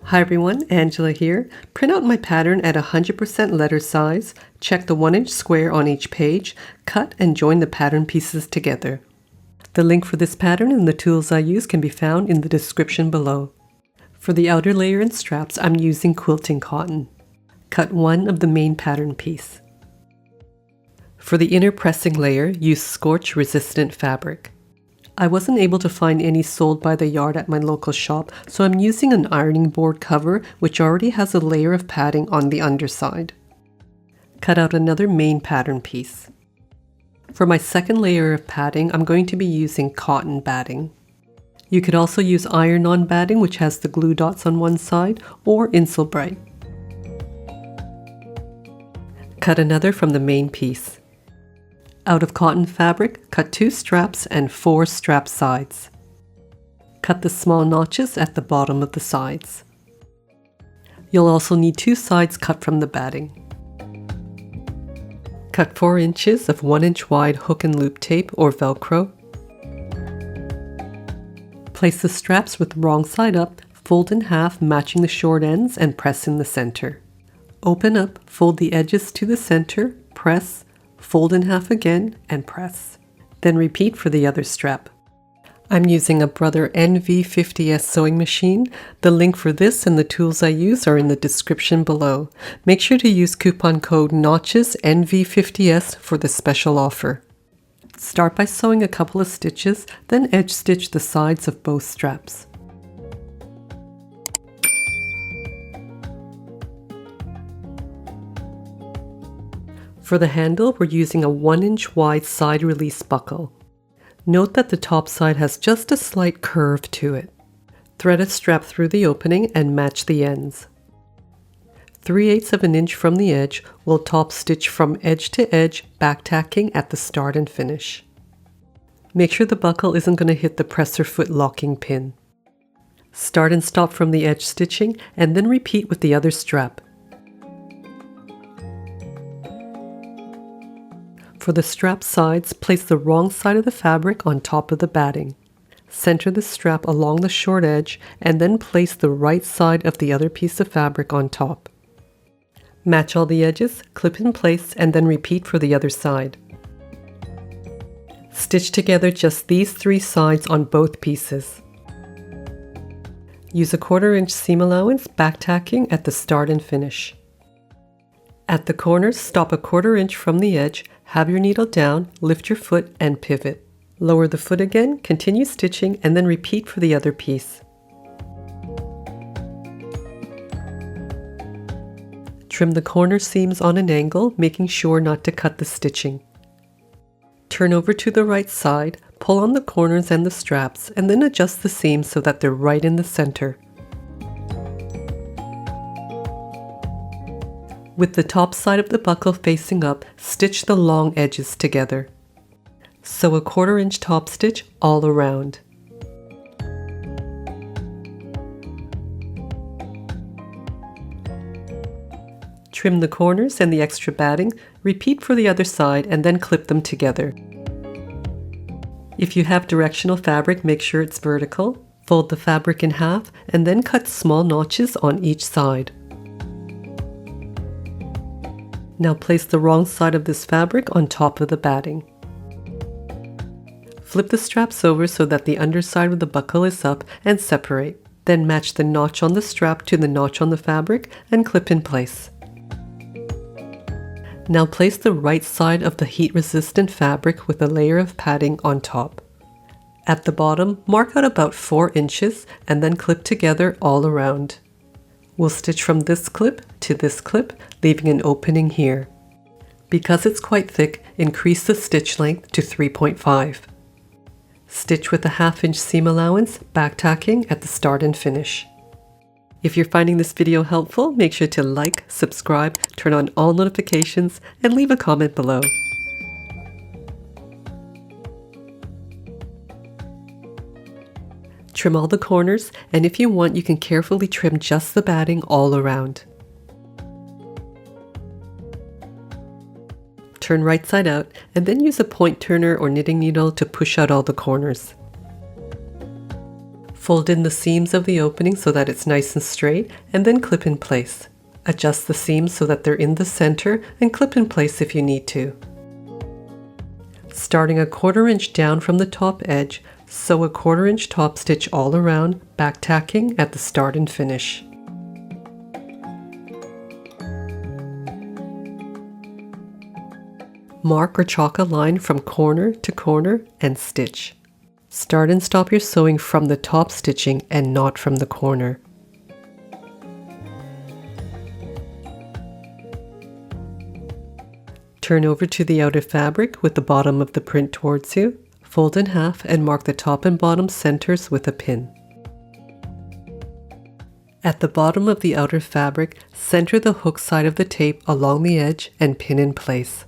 Hi everyone, Angela here. Print out my pattern at 100% letter size, check the 1-inch square on each page, cut and join the pattern pieces together. The link for this pattern and the tools I use can be found in the description below. For the outer layer and straps, I'm using quilting cotton. Cut one of the main pattern piece. For the inner pressing layer, use scorch resistant fabric. I wasn't able to find any sold by the yard at my local shop, so I'm using an ironing board cover which already has a layer of padding on the underside. Cut out another main pattern piece. For my second layer of padding, I'm going to be using cotton batting. You could also use iron-on batting which has the glue dots on one side, or Insul-Bright. Cut another from the main piece. Out of cotton fabric, cut 2 straps and 4 strap sides. Cut the small notches at the bottom of the sides. You'll also need 2 sides cut from the batting. Cut 4 inches of 1-inch wide hook and loop tape or Velcro. Place the straps with wrong side up, fold in half matching the short ends and press in the center. Open up, fold the edges to the center, press, fold in half again and press. Then repeat for the other strap. I'm using a Brother NV50S Sewing Machine. The link for this and the tools I use are in the description below. Make sure to use coupon code NOTCHESNV50S for the special offer. Start by sewing a couple of stitches, then edge stitch the sides of both straps. For the handle, we're using a 1-inch wide side release buckle. Note that the top side has just a slight curve to it. Thread a strap through the opening and match the ends. 3/8 of an inch from the edge, we'll top stitch from edge to edge, back tacking at the start and finish. Make sure the buckle isn't going to hit the presser foot locking pin. Start and stop from the edge stitching and then repeat with the other strap. For the strap sides, place the wrong side of the fabric on top of the batting. Center the strap along the short edge and then place the right side of the other piece of fabric on top. Match all the edges, clip in place, and then repeat for the other side. Stitch together just these 3 sides on both pieces. Use a 1/4 inch seam allowance, back tacking at the start and finish. At the corners, stop a 1/4 inch from the edge, have your needle down, lift your foot and pivot. Lower the foot again, continue stitching, and then repeat for the other piece. Trim the corner seams on an angle, making sure not to cut the stitching. Turn over to the right side, pull on the corners and the straps, and then adjust the seams so that they're right in the center. With the top side of the buckle facing up, stitch the long edges together. Sew a 1/4 inch top stitch all around. Trim the corners and the extra batting, repeat for the other side, and then clip them together. If you have directional fabric, make sure it's vertical. Fold the fabric in half and then cut small notches on each side. Now place the wrong side of this fabric on top of the batting. Flip the straps over so that the underside of the buckle is up and separate. Then match the notch on the strap to the notch on the fabric and clip in place. Now place the right side of the heat-resistant fabric with a layer of padding on top. At the bottom, mark out about 4 inches and then clip together all around. We'll stitch from this clip to this clip, leaving an opening here. Because it's quite thick, increase the stitch length to 3.5. Stitch with a 1/2 inch seam allowance, back tacking at the start and finish. If you're finding this video helpful, make sure to like, subscribe, turn on all notifications, and leave a comment below. Trim all the corners, and if you want, you can carefully trim just the batting all around. Turn right side out, and then use a point turner or knitting needle to push out all the corners. Fold in the seams of the opening so that it's nice and straight, and then clip in place. Adjust the seams so that they're in the center and clip in place if you need to. Starting a 1/4 inch down from the top edge, sew a 1/4 inch top stitch all around, back tacking at the start and finish. Mark or chalk a line from corner to corner and stitch. Start and stop your sewing from the top stitching and not from the corner. Turn over to the outer fabric with the bottom of the print towards you. Fold in half and mark the top and bottom centers with a pin. At the bottom of the outer fabric, center the hook side of the tape along the edge and pin in place.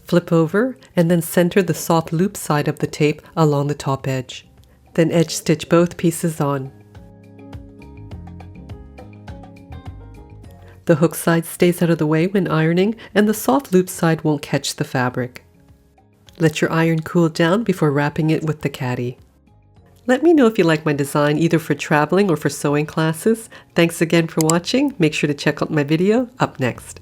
Flip over and then center the soft loop side of the tape along the top edge. Then edge stitch both pieces on. The hook side stays out of the way when ironing, and the soft loop side won't catch the fabric. Let your iron cool down before wrapping it with the Caddy. Let me know if you like my design either for traveling or for sewing classes. Thanks again for watching. Make sure to check out my video up next.